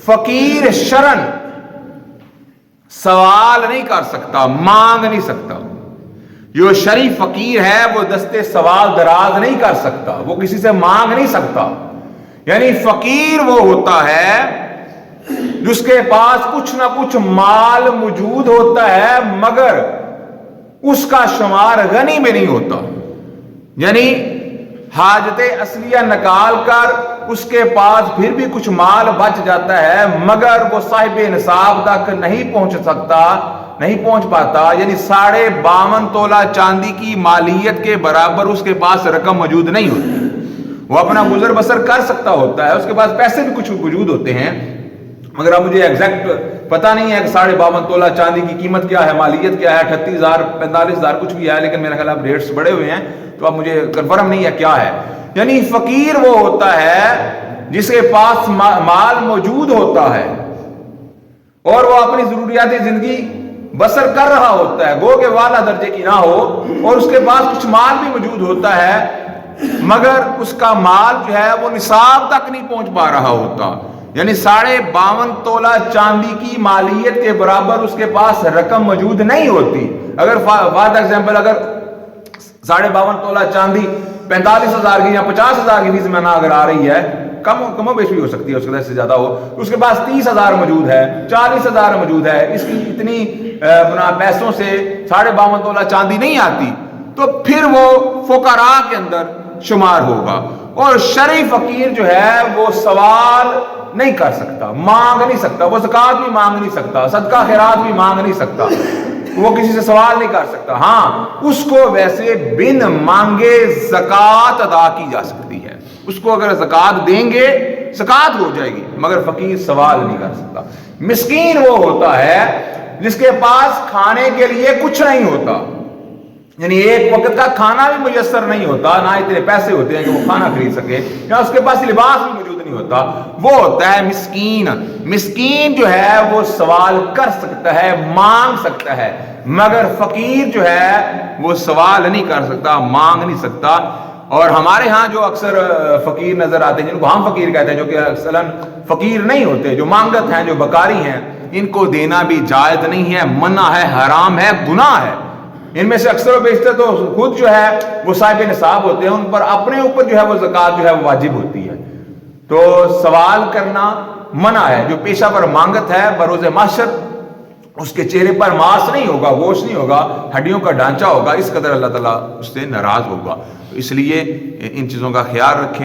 فقیر شرن سوال نہیں کر سکتا، مانگ نہیں سکتا. جو شرعی فقیر ہے وہ دستے سوال دراز نہیں کر سکتا، وہ کسی سے مانگ نہیں سکتا. یعنی فقیر وہ ہوتا ہے جس کے پاس کچھ نہ کچھ مال موجود ہوتا ہے مگر اس کا شمار غنی میں نہیں ہوتا. یعنی حاجت اصلیہ نکال کر اس کے پاس پھر بھی کچھ مال بچ جاتا ہے مگر وہ صاحب نصاب تک نہیں پہنچ پاتا. یعنی 52.5 تولہ چاندی کی مالیت کے برابر اس کے پاس رقم موجود نہیں ہوتی. وہ اپنا گزر بسر کر سکتا ہوتا ہے، اس کے پاس پیسے بھی کچھ موجود ہوتے ہیں مگر اب مجھے ایگزیکٹ پتہ نہیں ہے کہ 52.5 تولہ چاندی کی قیمت کیا ہے، مالیت کیا ہے، 38,000 45,000 کچھ بھی ہے، لیکن میرا خیال اب ریٹس بڑے ہوئے ہیں تو اب مجھے کنفرم نہیں ہے کیا ہے. یعنی فقیر وہ ہوتا ہے جس کے پاس مال موجود ہوتا ہے اور وہ اپنی ضروریات زندگی بسر کر رہا ہوتا ہے، گو کہ والا درجے کی نہ ہو، اور اس کے پاس کچھ مال بھی موجود ہوتا ہے مگر اس کا مال جو ہے وہ نصاب تک نہیں پہنچ پا رہا ہوتا. یعنی 52.5 تولہ چاندی کی مالیت کے برابر اس کے پاس رقم موجود نہیں ہوتی. اگر فار ایگزامپل اگر 52.5 تولہ چاندی 45,000 کی یا 50,000 کی فیس میں نہ اگر آ رہی ہے، کم و بیش بھی ہو سکتی ہے، اس کے سے زیادہ ہو، اس کے پاس 30,000 موجود ہے، 40,000 موجود ہے، اس کی اتنی پیسوں سے 52.5 تولہ چاندی نہیں آتی، تو پھر وہ فقراء کے اندر شمار ہوگا. اور شرعی فقیر جو ہے وہ سوال نہیں کر سکتا، مانگ نہیں سکتا، وہ زکوٰۃ بھی مانگ نہیں سکتا، صدقہ خیرات بھی مانگ نہیں سکتا، وہ کسی سے سوال نہیں کر سکتا. ہاں اس کو ویسے بن مانگے زکوٰۃ ادا کی جا سکتی ہے، اس کو اگر زکوٰۃ دیں گے زکوٰۃ ہو جائے گی، مگر فقیر سوال نہیں کر سکتا. مسکین وہ ہوتا ہے جس کے پاس کھانے کے لیے کچھ نہیں ہوتا، یعنی ایک وقت کا کھانا بھی میسر نہیں ہوتا، نہ اتنے پیسے ہوتے ہیں کہ وہ کھانا خرید سکے، یا اس کے پاس لباس بھی موجود نہیں ہوتا. وہ ہوتا ہے مسکین. مسکین جو ہے وہ سوال کر سکتا ہے، مانگ سکتا ہے، مگر فقیر جو ہے وہ سوال نہیں کر سکتا، مانگ نہیں سکتا. اور ہمارے ہاں جو اکثر فقیر نظر آتے ہیں جن کو ہم فقیر کہتے ہیں، جو کہ اصلاً فقیر نہیں ہوتے، جو مانگت ہیں، جو بکاری ہیں، ان کو دینا بھی جائز نہیں ہے، منع ہے، حرام ہے، گناہ ہے. ان میں سے اکثر و بیشتر تو خود جو ہے وہ صاحب نصاب ہوتے ہیں، ان پر اپنے اوپر جو ہے وہ زکوٰۃ جو ہے وہ واجب ہوتی ہے. تو سوال کرنا منع ہے. جو پیشہ پر مانگت ہے بروز محشر اس کے چہرے پر ماس نہیں ہوگا، گوشت نہیں ہوگا، ہڈیوں کا ڈھانچہ ہوگا، اس قدر اللہ تعالیٰ اس سے ناراض ہوگا. تو اس لیے ان چیزوں کا خیال رکھیں.